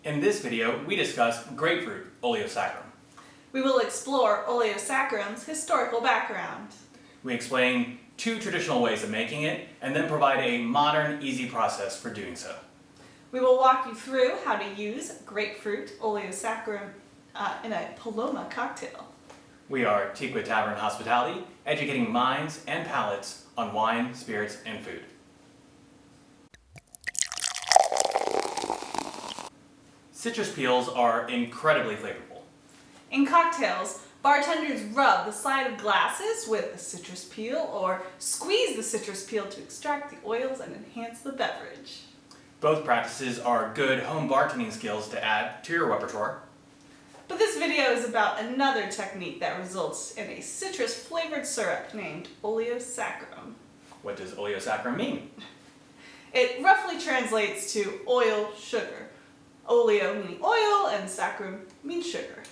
In this video, we discuss grapefruit oleosaccharum. We will explore oleosaccharum's historical background. We explain 2 traditional ways of making it, and then provide a modern, easy process for doing so. We will walk you through how to use grapefruit oleosaccharum in a Paloma cocktail. We are Teakwood Tavern Hospitality, educating minds and palates on wine, spirits, and food. Citrus peels are incredibly flavorful. In cocktails, bartenders rub the side of glasses with a citrus peel or squeeze the citrus peel to extract the oils and enhance the beverage. Both practices are good home bartending skills to add to your repertoire. But this video is about another technique that results in a citrus-flavored syrup named oleosaccharum. What does oleosaccharum mean? It roughly translates to oil sugar. Oleo meaning oil and saccharum means sugar.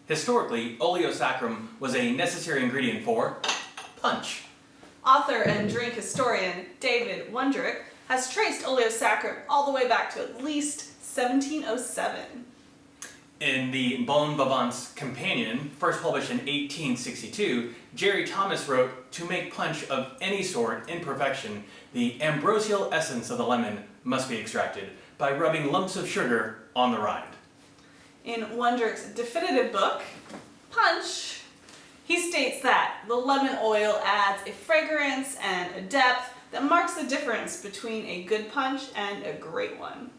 Historically, oleosaccharum was a necessary ingredient for punch. Author and drink historian David Wondrich has traced oleosaccharum all the way back to at least 1707. In the Bon Vivant's Companion, first published in 1862, Jerry Thomas wrote, "To make punch of any sort in perfection, the ambrosial essence of the lemon must be extracted by rubbing lumps of sugar on the rind." In Wondrich's definitive book, Punch, he states that the lemon oil adds a fragrance and a depth that marks the difference between a good punch and a great one.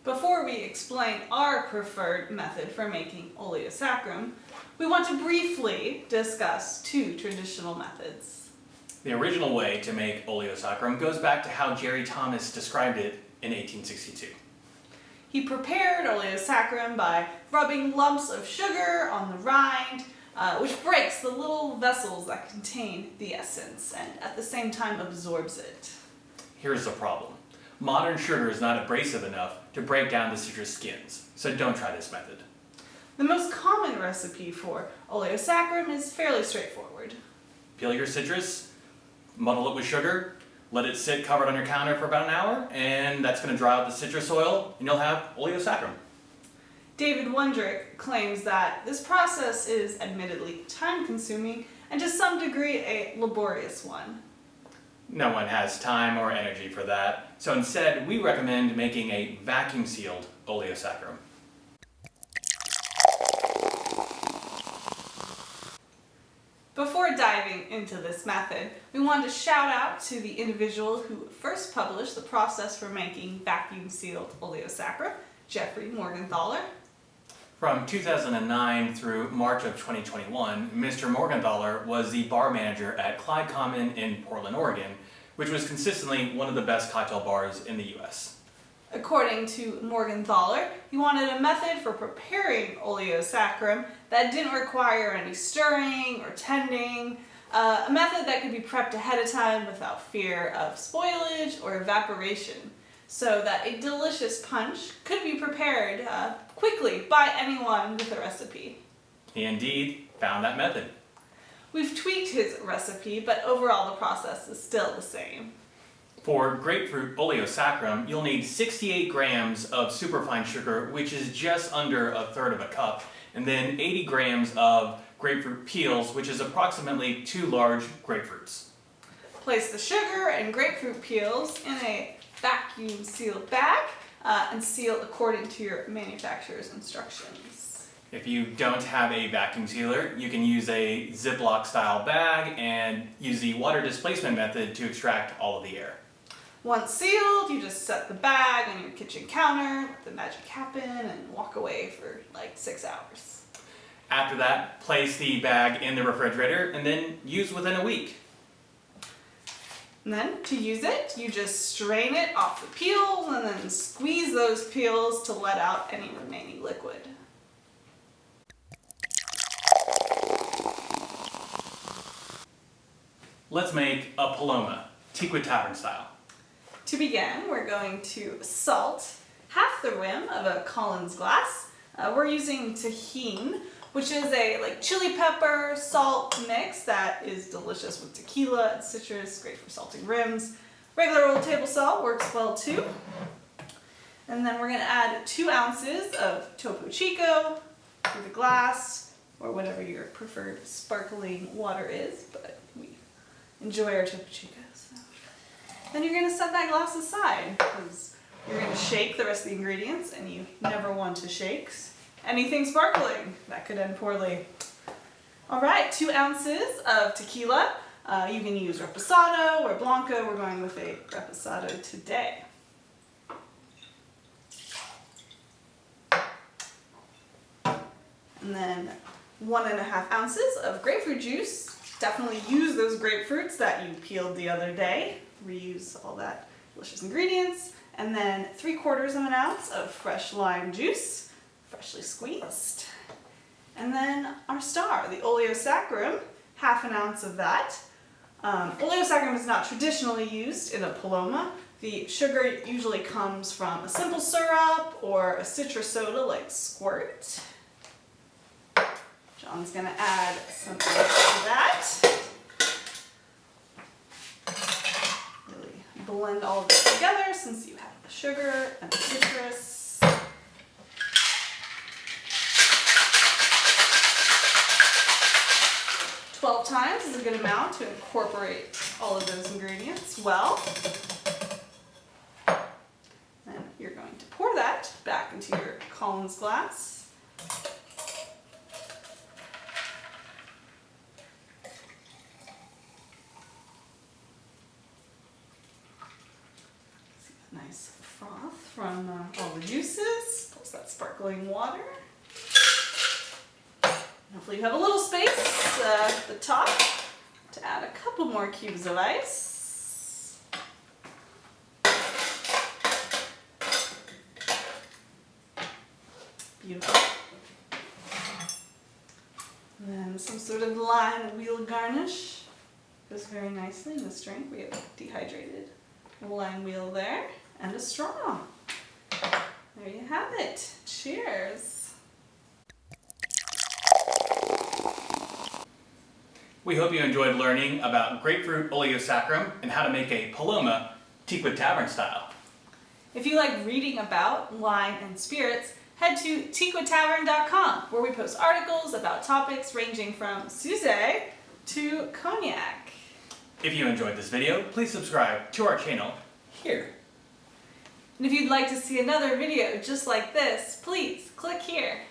Before we explain our preferred method for making oleosaccharum, we want to briefly discuss 2 traditional methods. The original way to make oleosaccharum goes back to how Jerry Thomas described it in 1862. He prepared oleosaccharum by rubbing lumps of sugar on the rind, which breaks the little vessels that contain the essence and at the same time absorbs it. Here's the problem. Modern sugar is not abrasive enough to break down the citrus skins, so don't try this method. The most common recipe for oleosaccharum is fairly straightforward. Peel your citrus, muddle it with sugar, let it sit covered on your counter for about an hour, and that's going to dry out the citrus oil, and you'll have oleosaccharum. David Wondrich claims that this process is admittedly time-consuming and to some degree a laborious one. No one has time or energy for that, so instead we recommend making a vacuum-sealed oleosaccharum. Before diving into this method, we want to shout out to the individual who first published the process for making vacuum-sealed oleosaccharum, Jeffrey Morgenthaler. From 2009 through March of 2021, Mr. Morgenthaler was the bar manager at Clyde Common in Portland, Oregon, which was consistently one of the best cocktail bars in the US. According to Morgenthaler, he wanted a method for preparing oleosaccharum that didn't require any stirring or tending, a method that could be prepped ahead of time without fear of spoilage or evaporation, so that a delicious punch could be prepared quickly by anyone with a recipe. He indeed found that method. We've tweaked his recipe, but overall the process is still the same. For grapefruit oleosaccharum, you'll need 68 grams of superfine sugar, which is just under 1/3 cup, and then 80 grams of grapefruit peels, which is approximately 2 large grapefruits. Place the sugar and grapefruit peels in a vacuum-sealed bag and seal according to your manufacturer's instructions. If you don't have a vacuum sealer, you can use a Ziploc style bag and use the water displacement method to extract all of the air. Once sealed, you just set the bag on your kitchen counter, let the magic happen, and walk away for like 6 hours. After that, place the bag in the refrigerator and then use within a week. And then, to use it, you just strain it off the peels and then squeeze those peels to let out any remaining liquid. Let's make a Paloma, Teakwood Tavern style. To begin, we're going to salt half the rim of a Collins glass. We're using tahine, which is a like chili pepper salt mix that is delicious with tequila and citrus, great for salting rims. Regular old table salt works well too. And then we're going to add 2 ounces of Topo Chico with a glass, or whatever your preferred sparkling water is, but we enjoy our Topo Chico. So. Then you're going to set that glass aside, because you're going to shake the rest of the ingredients, and you never want to shake anything sparkling. That could end poorly. All right, 2 ounces of tequila. You can use Reposado or Blanco. We're going with a Reposado today. And then 1.5 ounces of grapefruit juice. Definitely use those grapefruits that you peeled the other day. Reuse all that delicious ingredients. And then 3/4 ounce of fresh lime juice, freshly squeezed. And then our star, the oleosaccharum, 1/2 ounce of that. Oleosaccharum is not traditionally used in a Paloma. The sugar usually comes from a simple syrup or a citrus soda like Squirt. John's gonna add some of that. Really blend all of this together since you have the sugar and the citrus. Twelve times is a good amount to incorporate all of those ingredients well. Then you're going to pour that back into your Collins glass. Nice froth from all the juices, plus that sparkling water. Hopefully you have a little space at the top to add a couple more cubes of ice. Beautiful. And then some sort of lime wheel garnish goes very nicely in this drink. We have dehydrated lime wheel there, and a straw. There you have it. Cheers. We hope you enjoyed learning about grapefruit oleosaccharum and how to make a Paloma Teakwood Tavern style. If you like reading about wine and spirits, head to teakwoodtavern.com, where we post articles about topics ranging from Suze to cognac. If you enjoyed this video, please subscribe to our channel here. And if you'd like to see another video just like this, please click here.